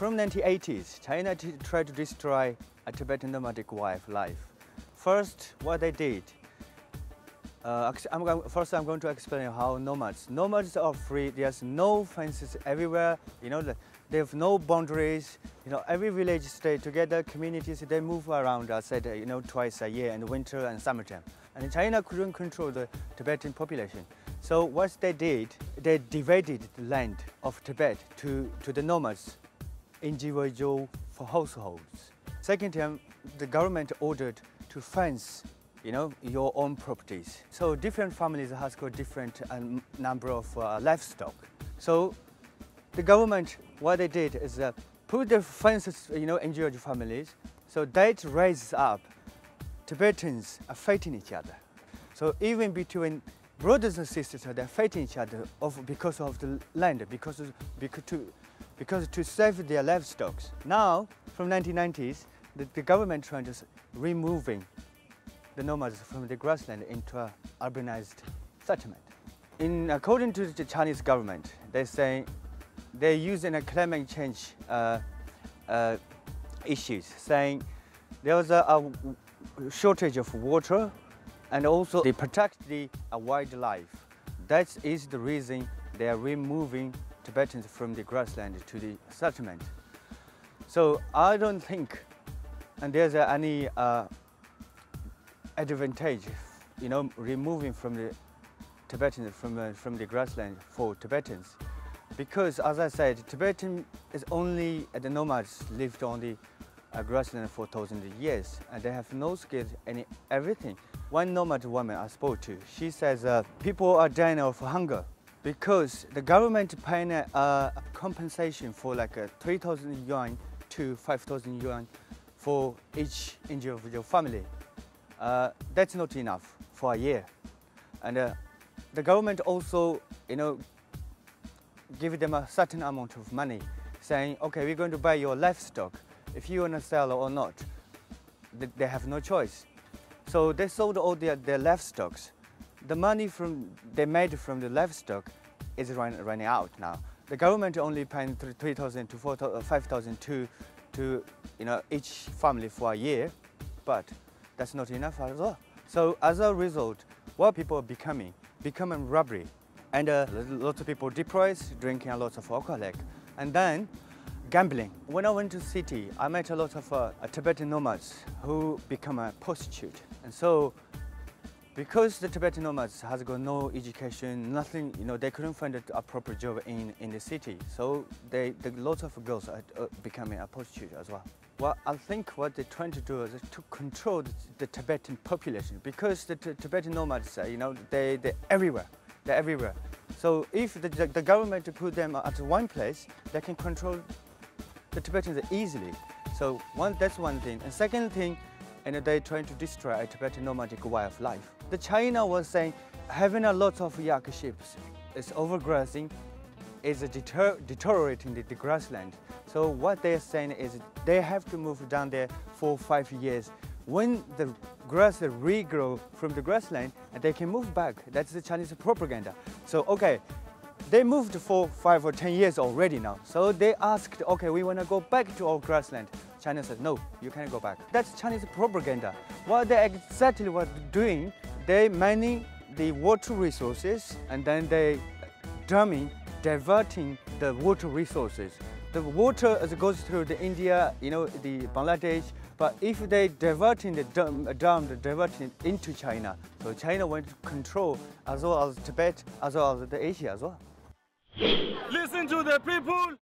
From 1980s, China tried to destroy a Tibetan nomadic way of life. First, what they did, I'm going to explain how nomads are free. There's no fences everywhere. They have no boundaries. Every village stay together. Communities, they move around. I said, twice a year in the winter and summertime. And China couldn't control the Tibetan population. So what they did, they divided the land of Tibet to the nomads, individual for households. Second time, the government ordered to fence your own properties. So different families has got different number of livestock. So the government, what they did is put the fences, individual families. So that raises up Tibetans are fighting each other. So even between brothers and sisters, they're fighting each other because of the land, because to save their livestock. Now, from 1990s, the government trying to removing the nomads from the grassland into an urbanized settlement. According to the Chinese government, they say they're using a climate change issues, saying there was a shortage of water, and also they protect the wildlife. That is the reason they are removing Tibetans from the grassland to the settlement. So I don't think there's any advantage, removing from the Tibetans from the grassland for Tibetans, because as I said, Tibetan is only the nomads lived on the grassland for 1,000 years, and they have no skills and everything. One nomad woman I spoke to, she says people are dying of hunger because the government paying a compensation for like 3,000 yuan to 5,000 yuan for each individual family. That's not enough for a year. And the government also, give them a certain amount of money, saying, okay, we're going to buy your livestock. If you want to sell or not, they have no choice. So they sold all their livestock. The money they made from the livestock is running out now. The government only paying 3,000 to 5,000 to each family for a year, but that's not enough as well. So as a result, what people are becoming robbery, and lots of people depressed, drinking a lot of alcohol, and then gambling. When I went to the city, I met a lot of Tibetan nomads who become a prostitute. And so, because the Tibetan nomads has got no education, nothing, they couldn't find a proper job in the city. So lots of girls are becoming a prostitute as well. Well, I think what they're trying to do is to control the Tibetan population, because the Tibetan nomads, they're everywhere. They're everywhere. So if the government put them at one place, they can control the Tibetans easily. So that's one thing. And second thing, they're trying to destroy a Tibetan nomadic way of life. The China was saying having a lot of yak sheep is overgrazing, is deteriorating the grassland. So what they're saying is they have to move down there for 5 years. When the grass regrow from the grassland, and they can move back. That's the Chinese propaganda. So okay, they moved for 5 or 10 years already now. So they asked, okay, we want to go back to our grassland. China said, no, you can't go back. That's Chinese propaganda. What they exactly were doing, they mining the water resources, and then they diverting the water resources. The water goes through the India, the Bangladesh, but if they diverting diverting into China, so China went to control as well as Tibet, as well as the Asia as well. Listen to the people.